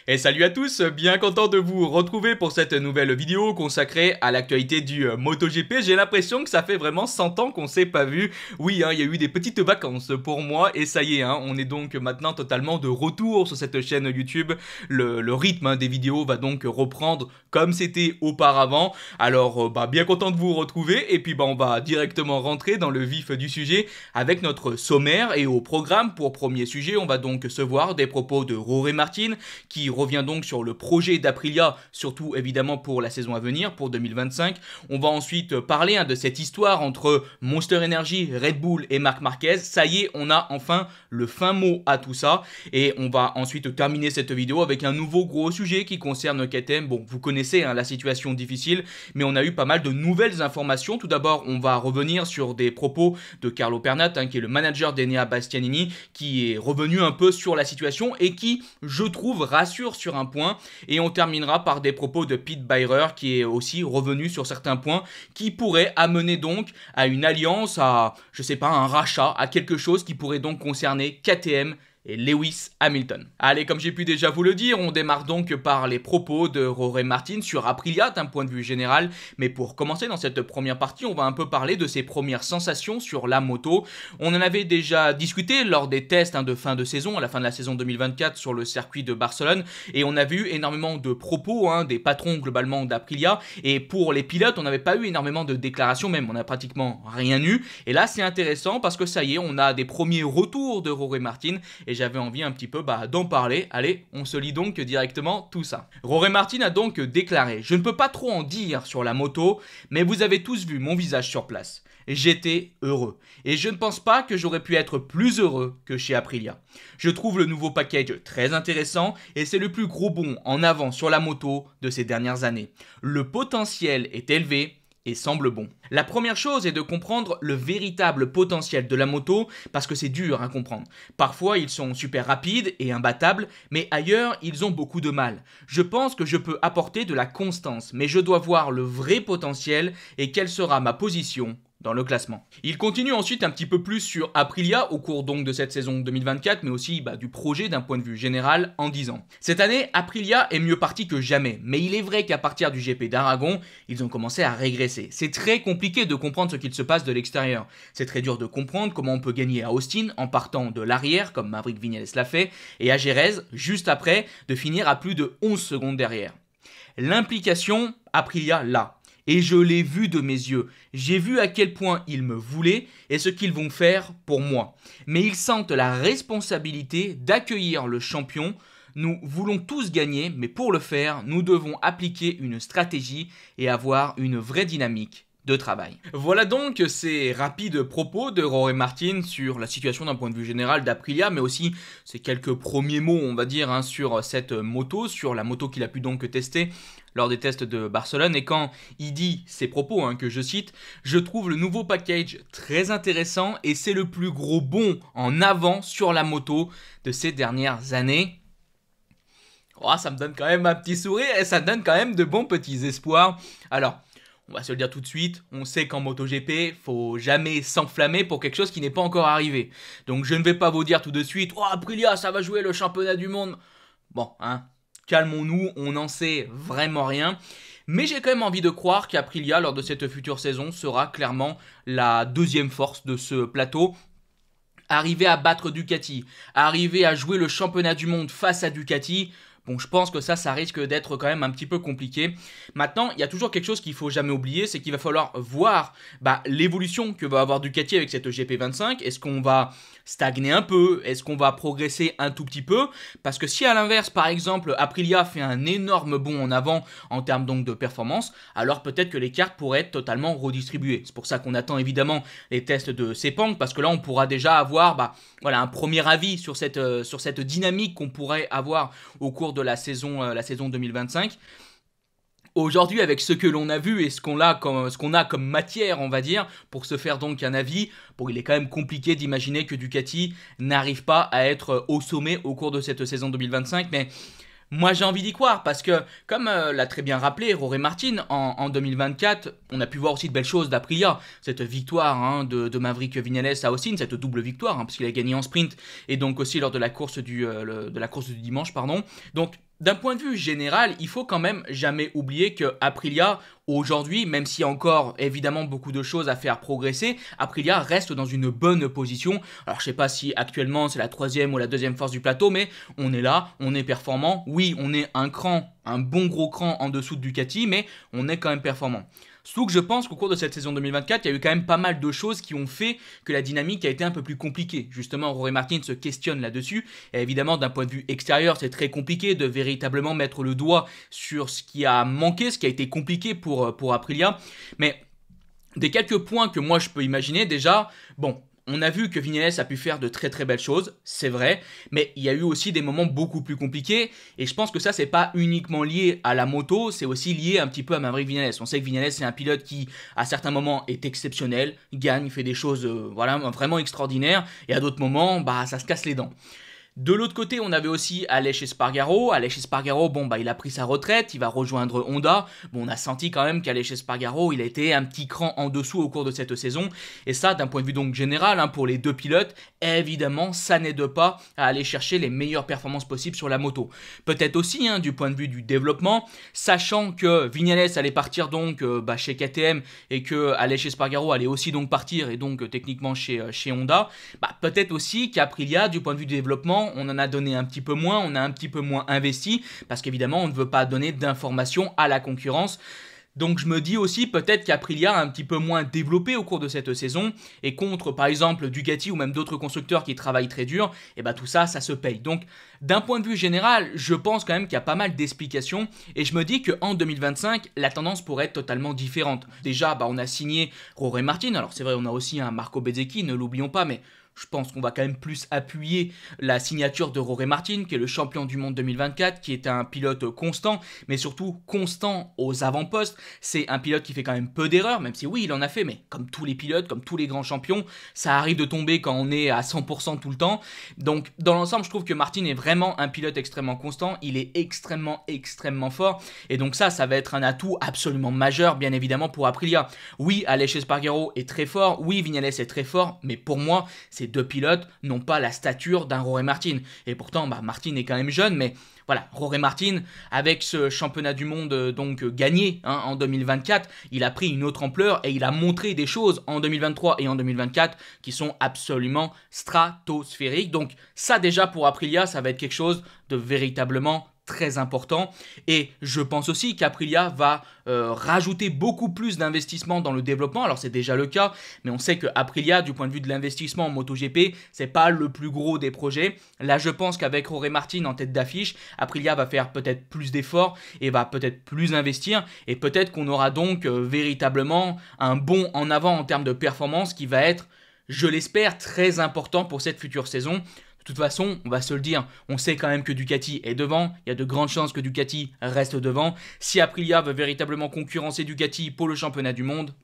Et salut à tous, bien content de vous retrouver pour cette nouvelle vidéo consacrée à l'actualité du MotoGP. J'ai l'impression que ça fait vraiment 100 ans qu'on s'est pas vu. Oui, il y a eu des petites vacances pour moi et ça y est, on est donc maintenant totalement de retour sur cette chaîne YouTube. Le rythme des vidéos va donc reprendre comme c'était auparavant. Alors, bien content de vous retrouver et puis on va directement rentrer dans le vif du sujet avec notre sommaire et au programme. Pour premier sujet, on va donc se voir des propos de Jorge Martin qui revient donc sur le projet d'Aprilia, surtout évidemment pour la saison à venir, pour 2025. On va ensuite parler de cette histoire entre Monster Energy, Red Bull et Marc Marquez. Ça y est, on a enfin le fin mot à tout ça. Et on va ensuite terminer cette vidéo avec un nouveau gros sujet qui concerne KTM. Bon, vous connaissez la situation difficile, mais on a eu pas mal de nouvelles informations. Tout d'abord, on va revenir sur des propos de Carlo Pernat, qui est le manager d'Enea Bastianini, qui est revenu un peu sur la situation et qui, je trouve, rassure sur un point. Et on terminera par des propos de Pete Beirer qui est aussi revenu sur certains points qui pourraient amener donc à une alliance, à, je sais pas, un rachat, à quelque chose qui pourrait donc concerner KTM et Lewis Hamilton. Allez, comme j'ai pu déjà vous le dire, on démarre donc par les propos de Jorge Martin sur Aprilia d'un point de vue général, mais pour commencer dans cette première partie, on va un peu parler de ses premières sensations sur la moto. On en avait déjà discuté lors des tests de fin de saison, à la fin de la saison 2024 sur le circuit de Barcelone, et on a vu énormément de propos des patrons globalement d'Aprilia, et pour les pilotes, on n'avait pas eu énormément de déclarations, même on n'a pratiquement rien eu, et là c'est intéressant parce que ça y est, on a des premiers retours de Jorge Martin, et j'avais envie un petit peu d'en parler. Allez, on se lit donc directement tout ça. Jorge Martin a donc déclaré: « Je ne peux pas trop en dire sur la moto, mais vous avez tous vu mon visage sur place. J'étais heureux. Et je ne pense pas que j'aurais pu être plus heureux que chez Aprilia. Je trouve le nouveau package très intéressant et c'est le plus gros bond en avant sur la moto de ces dernières années. Le potentiel est élevé et semble bon. » La première chose est de comprendre le véritable potentiel de la moto parce que c'est dur à comprendre. Parfois ils sont super rapides et imbattables, mais ailleurs ils ont beaucoup de mal. Je pense que je peux apporter de la constance, mais je dois voir le vrai potentiel et quelle sera ma position dans le classement. Il continue ensuite un petit peu plus sur Aprilia au cours donc de cette saison 2024, mais aussi du projet d'un point de vue général en disant: « Cette année, Aprilia est mieux parti que jamais, mais il est vrai qu'à partir du GP d'Aragon, ils ont commencé à régresser. C'est très compliqué de comprendre ce qu'il se passe de l'extérieur. C'est très dur de comprendre comment on peut gagner à Austin en partant de l'arrière, comme Maverick Viñales l'a fait, et à Jerez, juste après, de finir à plus de 11 secondes derrière. L'implication, Aprilia là. Et je l'ai vu de mes yeux. J'ai vu à quel point ils me voulaient et ce qu'ils vont faire pour moi. Mais ils sentent la responsabilité d'accueillir le champion. Nous voulons tous gagner, mais pour le faire, nous devons appliquer une stratégie et avoir une vraie dynamique de travail. » Voilà donc ces rapides propos de Jorge Martin sur la situation d'un point de vue général d'Aprilia, mais aussi ces quelques premiers mots, on va dire, sur cette moto, sur la moto qu'il a pu donc tester lors des tests de Barcelone. Et quand il dit ces propos, que je cite: « Je trouve le nouveau package très intéressant et c'est le plus gros bond en avant sur la moto de ces dernières années. » Oh, ça me donne quand même un petit sourire et ça donne quand même de bons petits espoirs. Alors, on va se le dire tout de suite, on sait qu'en MotoGP, faut jamais s'enflammer pour quelque chose qui n'est pas encore arrivé. Donc je ne vais pas vous dire tout de suite: « Oh, Aprilia, ça va jouer le championnat du monde. » Bon, calmons-nous, on n'en sait vraiment rien. Mais j'ai quand même envie de croire qu'Aprilia, lors de cette future saison, sera clairement la deuxième force de ce plateau. Arriver à battre Ducati, arriver à jouer le championnat du monde face à Ducati, bon, je pense que ça risque d'être quand même un petit peu compliqué. Maintenant, il y a toujours quelque chose qu'il ne faut jamais oublier, c'est qu'il va falloir voir l'évolution que va avoir Ducati avec cette GP25. Est-ce qu'on va stagner un peu? Est-ce qu'on va progresser un tout petit peu? Parce que si à l'inverse, par exemple, Aprilia fait un énorme bond en avant en termes donc de performance, alors peut-être que les cartes pourraient être totalement redistribuées. C'est pour ça qu'on attend évidemment les tests de Sepang, parce que là on pourra déjà avoir un premier avis sur cette dynamique qu'on pourrait avoir au cours de la saison 2025. Aujourd'hui, avec ce que l'on a vu et ce qu'on a comme matière, on va dire, pour se faire donc un avis, bon, il est quand même compliqué d'imaginer que Ducati n'arrive pas à être au sommet au cours de cette saison 2025, mais moi j'ai envie d'y croire parce que, comme l'a très bien rappelé Jorge Martin, en 2024, on a pu voir aussi de belles choses d'Aprilia. Cette victoire de Maverick Viñales à Austin, cette double victoire, parce qu'il a gagné en sprint et donc aussi lors de la course du dimanche, pardon. Donc D'un point de vue général, il faut quand même jamais oublier que Aprilia, aujourd'hui, même s'il y a encore évidemment beaucoup de choses à faire progresser, Aprilia reste dans une bonne position. Alors je sais pas si actuellement c'est la troisième ou la deuxième force du plateau, mais on est là, on est performant. Oui, on est un cran, un bon gros cran en dessous de Ducati, mais on est quand même performant. Surtout que je pense qu'au cours de cette saison 2024, il y a eu quand même pas mal de choses qui ont fait que la dynamique a été un peu plus compliquée. Justement, Jorge Martin se questionne là-dessus. Et évidemment, d'un point de vue extérieur, c'est très compliqué de véritablement mettre le doigt sur ce qui a manqué, ce qui a été compliqué pour Aprilia. Mais des quelques points que moi je peux imaginer, déjà, bon, on a vu que Vignales a pu faire de très très belles choses, c'est vrai, mais il y a eu aussi des moments beaucoup plus compliqués, et je pense que ça c'est pas uniquement lié à la moto, c'est aussi lié un petit peu à Maverick Vignales. On sait que Vignales c'est un pilote qui à certains moments est exceptionnel, gagne, fait des choses voilà, vraiment extraordinaires, et à d'autres moments bah ça se casse les dents. De l'autre côté, on avait aussi Aleix Espargaro. Aleix Espargaro, bon, bah, il a pris sa retraite, il va rejoindre Honda. Bon, on a senti quand même qu'Aleix Espargaro, il a été un petit cran en dessous au cours de cette saison. Et ça, d'un point de vue donc général, hein, pour les deux pilotes, évidemment, ça n'aide pas à aller chercher les meilleures performances possibles sur la moto. Peut-être aussi, hein, du point de vue du développement, sachant que Vignales allait partir donc chez KTM et que Aleix Espargaro allait aussi donc partir et donc techniquement chez Honda, bah, peut-être aussi qu'Aprilia, du point de vue du développement, on en a donné un petit peu moins, on a un petit peu moins investi, parce qu'évidemment, on ne veut pas donner d'informations à la concurrence. Donc je me dis aussi peut-être qu'Aprilia a un petit peu moins développé au cours de cette saison, et contre par exemple Ducati ou même d'autres constructeurs qui travaillent très dur, et bah tout ça, ça se paye. Donc d'un point de vue général, je pense quand même qu'il y a pas mal d'explications, et je me dis qu'en 2025, la tendance pourrait être totalement différente. Déjà, bah, on a signé Jorge Martin, alors c'est vrai, on a aussi un Marco Bezzecchi, ne l'oublions pas, mais je pense qu'on va quand même plus appuyer la signature de Jorge Martin, qui est le champion du monde 2024, qui est un pilote constant, mais surtout constant aux avant-postes. C'est un pilote qui fait quand même peu d'erreurs, même si oui, il en a fait, mais comme tous les pilotes, comme tous les grands champions, ça arrive de tomber quand on est à 100% tout le temps. Donc, dans l'ensemble, je trouve que Martin est vraiment un pilote extrêmement constant. Il est extrêmement fort. Et donc ça va être un atout absolument majeur, bien évidemment, pour Aprilia. Oui, Aleix Espargaro est très fort. Oui, Vignales est très fort. Mais pour moi, ces deux pilotes n'ont pas la stature d'un Jorge Martin. Et pourtant, bah, Martin est quand même jeune, mais voilà, Jorge Martin, avec ce championnat du monde donc gagné en 2024, il a pris une autre ampleur et il a montré des choses en 2023 et en 2024 qui sont absolument stratosphériques. Donc ça déjà pour Aprilia, ça va être quelque chose de véritablement très important, et je pense aussi qu'Aprilia va rajouter beaucoup plus d'investissement dans le développement. Alors c'est déjà le cas, mais on sait que Aprilia, du point de vue de l'investissement en MotoGP, c'est pas le plus gros des projets. Là je pense qu'avec Jorge Martin en tête d'affiche, Aprilia va faire peut-être plus d'efforts et va peut-être plus investir, et peut-être qu'on aura donc véritablement un bond en avant en termes de performance qui va être, je l'espère, très important pour cette future saison. De toute façon, on va se le dire, on sait quand même que Ducati est devant, il y a de grandes chances que Ducati reste devant. Si Aprilia veut véritablement concurrencer Ducati pour le championnat du monde,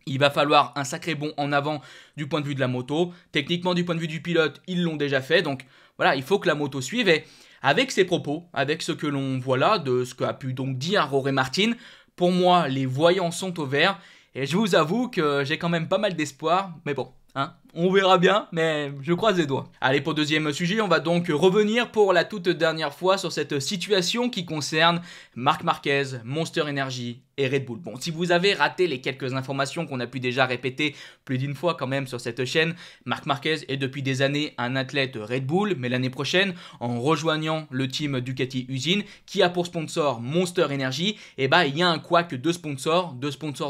il va falloir un sacré bond en avant du point de vue de la moto. Techniquement, du point de vue du pilote, ils l'ont déjà fait, donc voilà, il faut que la moto suive. Et avec ces propos, avec ce que l'on voit là, de ce qu'a pu donc dire Jorge Martin, pour moi, les voyants sont au vert. Et je vous avoue que j'ai quand même pas mal d'espoir, mais bon, hein, on verra bien, mais je croise les doigts. Allez, pour deuxième sujet, on va donc revenir pour la toute dernière fois sur cette situation qui concerne Marc Marquez, Monster Energy et Red Bull. Bon, si vous avez raté les quelques informations qu'on a pu déjà répéter plus d'une fois quand même sur cette chaîne, Marc Marquez est depuis des années un athlète Red Bull, mais l'année prochaine, en rejoignant le team Ducati Usine, qui a pour sponsor Monster Energy, et bah il y a un couac de sponsors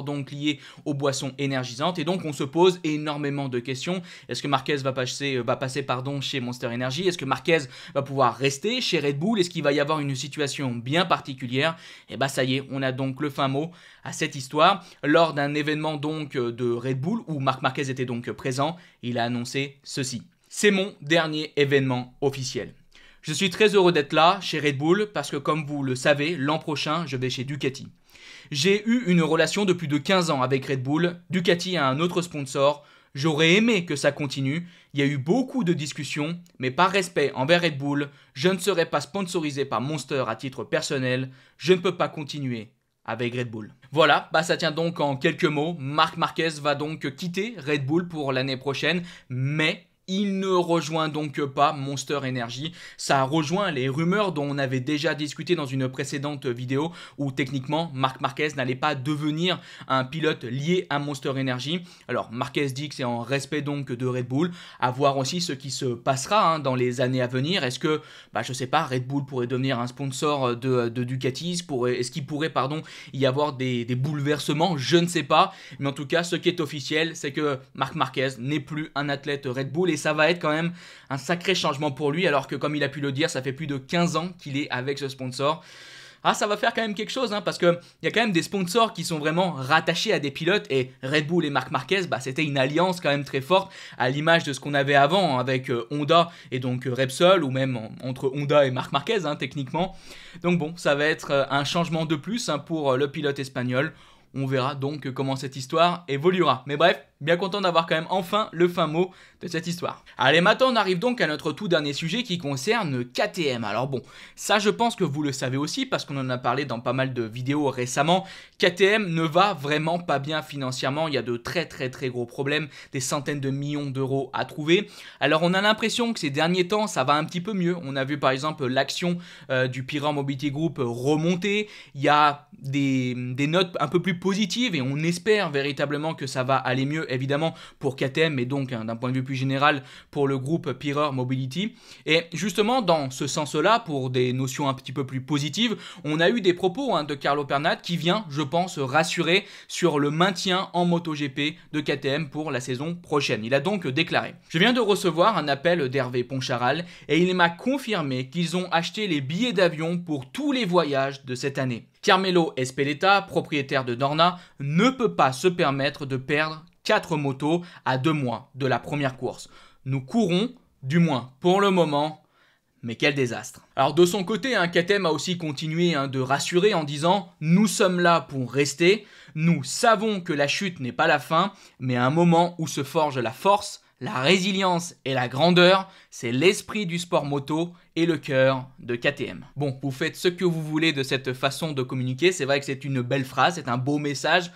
donc liés aux boissons énergisantes, et donc on se pose énormément de questions. Est-ce que Marquez va passer chez Monster Energy? Est-ce que Marquez va pouvoir rester chez Red Bull? Est-ce qu'il va y avoir une situation bien particulière? Et bah ça y est, on a donc le fin mot à cette histoire. Lors d'un événement donc de Red Bull où Marc Marquez était donc présent, il a annoncé ceci: c'est mon dernier événement officiel. Je suis très heureux d'être là chez Red Bull parce que comme vous le savez, l'an prochain, je vais chez Ducati. J'ai eu une relation de plus de 15 ans avec Red Bull. Ducati a un autre sponsor. J'aurais aimé que ça continue, il y a eu beaucoup de discussions, mais par respect envers Red Bull, je ne serai pas sponsorisé par Monster à titre personnel, je ne peux pas continuer avec Red Bull. Voilà, bah ça tient donc en quelques mots, Marc Marquez va donc quitter Red Bull pour l'année prochaine, mais il ne rejoint donc pas Monster Energy. Ça rejoint les rumeurs dont on avait déjà discuté dans une précédente vidéo où techniquement Marc Marquez n'allait pas devenir un pilote lié à Monster Energy. Alors Marquez dit que c'est en respect donc de Red Bull, à voir aussi ce qui se passera dans les années à venir. Est-ce que, je sais pas, Red Bull pourrait devenir un sponsor de Ducati, est-ce qu'il pourrait y avoir des bouleversements, je ne sais pas, mais en tout cas ce qui est officiel c'est que Marc Marquez n'est plus un athlète Red Bull et ça va être quand même un sacré changement pour lui alors que comme il a pu le dire ça fait plus de 15 ans qu'il est avec ce sponsor. Ah, ça va faire quand même quelque chose parce que il y a quand même des sponsors qui sont vraiment rattachés à des pilotes et Red Bull et Marc Marquez, c'était une alliance quand même très forte à l'image de ce qu'on avait avant avec Honda et donc Repsol ou même entre Honda et Marc Marquez techniquement. Donc bon, ça va être un changement de plus pour le pilote espagnol. On verra donc comment cette histoire évoluera. Mais bref, bien content d'avoir quand même enfin le fin mot de cette histoire. Allez, maintenant on arrive donc à notre tout dernier sujet qui concerne KTM. Alors bon, ça je pense que vous le savez aussi parce qu'on en a parlé dans pas mal de vidéos récemment. KTM ne va vraiment pas bien financièrement, il y a de très gros problèmes, des centaines de millions d'euros à trouver. Alors on a l'impression que ces derniers temps ça va un petit peu mieux. On a vu par exemple l'action du Pireur Mobility Group remonter, il y a des notes un peu plus positives et on espère véritablement que ça va aller mieux évidemment pour KTM mais donc d'un point de vue plus général pour le groupe Pireur Mobility. Et justement dans ce sens-là, pour des notions un petit peu plus positives, on a eu des propos de Carlo Pernat qui vient, je pense, rassurer sur le maintien en MotoGP de KTM pour la saison prochaine. Il a donc déclaré: « Je viens de recevoir un appel d'Hervé Poncharal et il m'a confirmé qu'ils ont acheté les billets d'avion pour tous les voyages de cette année. Carmelo Espeleta, propriétaire de Dorna, ne peut pas se permettre de perdre 4 motos à 2 mois de la première course. Nous courons, du moins pour le moment, mais quel désastre. » Alors de son côté, KTM a aussi continué de rassurer en disant « Nous sommes là pour rester, nous savons que la chute n'est pas la fin, mais un moment où se forge la force, la résilience et la grandeur, c'est l'esprit du sport moto et le cœur de KTM. » Bon, vous faites ce que vous voulez de cette façon de communiquer, c'est vrai que c'est une belle phrase, c'est un beau message.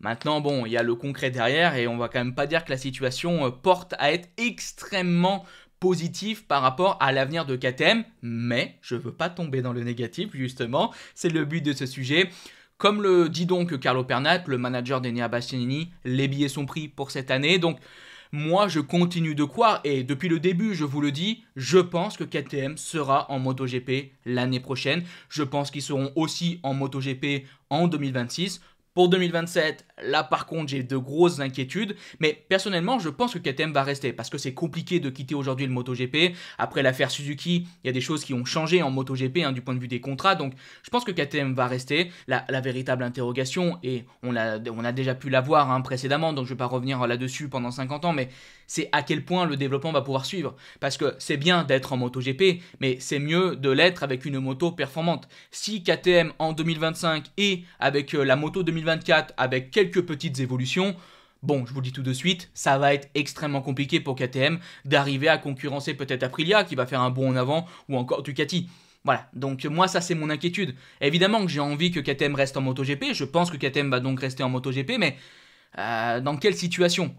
Maintenant, bon, il y a le concret derrière et on va quand même pas dire que la situation porte à être extrêmement positive par rapport à l'avenir de KTM, mais je veux pas tomber dans le négatif justement, c'est le but de ce sujet. Comme le dit donc Carlo Pernat, le manager d'Enea Bastianini, les billets sont pris pour cette année, donc moi je continue de croire et depuis le début je vous le dis, je pense que KTM sera en MotoGP l'année prochaine, je pense qu'ils seront aussi en MotoGP en 2026. Pour 2027, là par contre j'ai de grosses inquiétudes, mais personnellement je pense que KTM va rester parce que c'est compliqué de quitter aujourd'hui le MotoGP. Après l'affaire Suzuki, il y a des choses qui ont changé en MotoGP du point de vue des contrats, donc je pense que KTM va rester. La véritable interrogation, et on a déjà pu la voir précédemment, donc je ne vais pas revenir là-dessus pendant 50 ans, mais c'est à quel point le développement va pouvoir suivre. Parce que c'est bien d'être en MotoGP, mais c'est mieux de l'être avec une moto performante. Si KTM en 2025 et avec la moto 2024 avec quelques petites évolutions, bon, je vous le dis tout de suite, ça va être extrêmement compliqué pour KTM d'arriver à concurrencer peut-être Aprilia qui va faire un bond en avant ou encore Ducati. Voilà, donc moi ça c'est mon inquiétude. Évidemment que j'ai envie que KTM reste en MotoGP, je pense que KTM va donc rester en MotoGP, mais dans quelle situation ?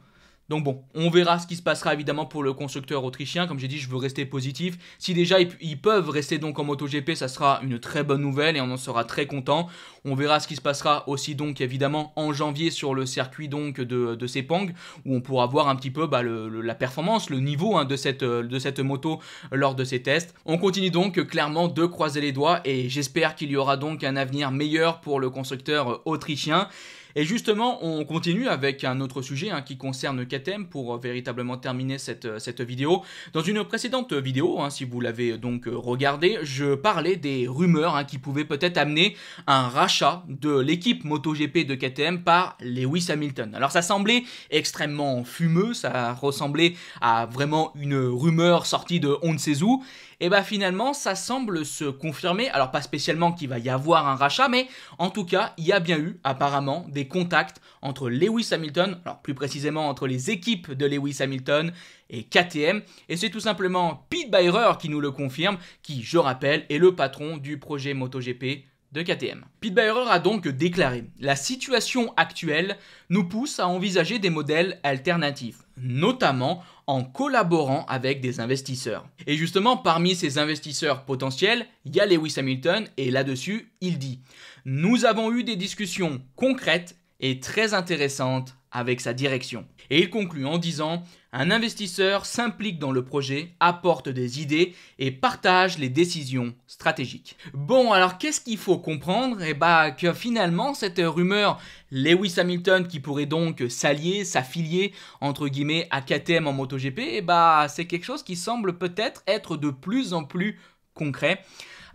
Donc bon, on verra ce qui se passera évidemment pour le constructeur autrichien. Comme j'ai dit, je veux rester positif. Si déjà ils peuvent rester donc en MotoGP, ça sera une très bonne nouvelle et on en sera très content. On verra ce qui se passera aussi donc évidemment en janvier sur le circuit donc de Sepang, où on pourra voir un petit peu la performance, le niveau de cette moto lors de ces tests. On continue donc clairement de croiser les doigts et j'espère qu'il y aura donc un avenir meilleur pour le constructeur autrichien. Et justement, on continue avec un autre sujet qui concerne KTM pour véritablement terminer cette vidéo. Dans une précédente vidéo, si vous l'avez donc regardé, je parlais des rumeurs qui pouvaient peut-être amener un rachat de l'équipe MotoGP de KTM par Lewis Hamilton. Alors ça semblait extrêmement fumeux, ça ressemblait à vraiment une rumeur sortie de on ne sait où. Et finalement ça semble se confirmer, alors pas spécialement qu'il va y avoir un rachat, mais en tout cas il y a bien eu apparemment des contacts entre Lewis Hamilton, alors plus précisément entre les équipes de Lewis Hamilton et KTM, et c'est tout simplement Pete Beirer qui nous le confirme, qui je rappelle est le patron du projet MotoGP de KTM. Pete Beirer a donc déclaré: « La situation actuelle nous pousse à envisager des modèles alternatifs. notamment en collaborant avec des investisseurs. Et justement, parmi ces investisseurs potentiels, il y a Lewis Hamilton et là-dessus, il dit « Nous avons eu des discussions concrètes et très intéressantes avec sa direction. » Et il conclut en disant « Un investisseur s'implique dans le projet, apporte des idées et partage les décisions stratégiques. » Bon, alors qu'est-ce qu'il faut comprendre? Eh bah, que finalement, cette rumeur Lewis Hamilton qui pourrait donc s'allier, s'affilier entre guillemets à KTM en MotoGP, eh bah, c'est quelque chose qui semble peut-être être de plus en plus concret.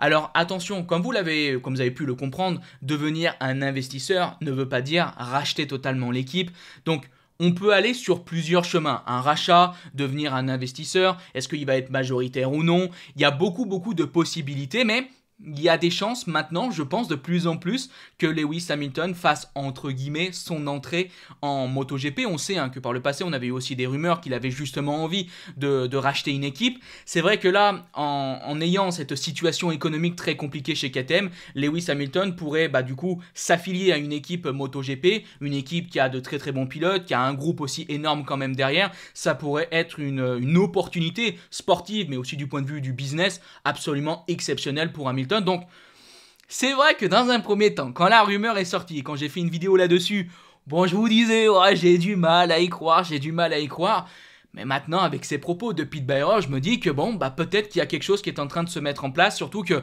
Alors attention, comme vous avez pu le comprendre, devenir un investisseur ne veut pas dire racheter totalement l'équipe. Donc on peut aller sur plusieurs chemins. Un rachat, devenir un investisseur, est-ce qu'il va être majoritaire ou non? Il y a beaucoup de possibilités, mais il y a des chances maintenant, je pense de plus en plus, que Lewis Hamilton fasse entre guillemets son entrée en MotoGP. On sait que par le passé, on avait eu aussi des rumeurs qu'il avait justement envie de racheter une équipe. C'est vrai que là, en ayant cette situation économique très compliquée chez KTM, Lewis Hamilton pourrait du coup s'affilier à une équipe MotoGP, une équipe qui a de très bons pilotes, qui a un groupe aussi énorme quand même derrière. Ça pourrait être une opportunité sportive, mais aussi du point de vue du business, absolument exceptionnelle pour Hamilton. Donc, c'est vrai que dans un premier temps, quand la rumeur est sortie, quand j'ai fait une vidéo là-dessus, bon, je vous disais, ouais, j'ai du mal à y croire. Mais maintenant, avec ces propos de Pete Beirer, je me dis que bon, peut-être qu'il y a quelque chose qui est en train de se mettre en place, surtout que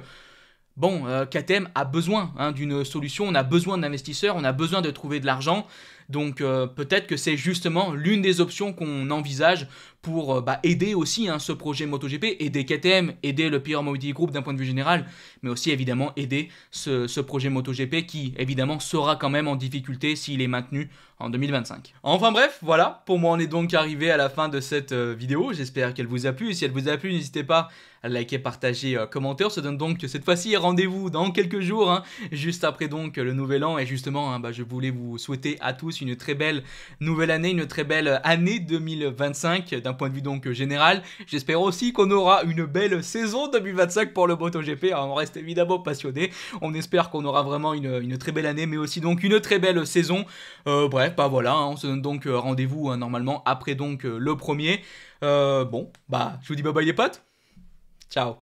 bon, KTM a besoin d'une solution, on a besoin d'investisseurs, on a besoin de trouver de l'argent. Donc peut-être que c'est justement l'une des options qu'on envisage pour aider aussi ce projet MotoGP, aider KTM, aider le PR Mobility Group d'un point de vue général, mais aussi évidemment aider ce projet MotoGP qui évidemment sera quand même en difficulté s'il est maintenu en 2025. Enfin bref, voilà, pour moi on est donc arrivé à la fin de cette vidéo, j'espère qu'elle vous a plu, et si elle vous a plu, n'hésitez pas à liker, partager, commenter. On se donne donc cette fois-ci rendez-vous dans quelques jours, juste après donc le nouvel an, et justement je voulais vous souhaiter à tous une très belle nouvelle année, une très belle année 2025 d'un point de vue donc général. J'espère aussi qu'on aura une belle saison 2025 pour le MotoGP. Alors, on reste évidemment passionné. On espère qu'on aura vraiment une très belle année, mais aussi donc une très belle saison. Bref, voilà, on se donne donc rendez-vous normalement après donc le premier. Je vous dis bye bye les potes. Ciao.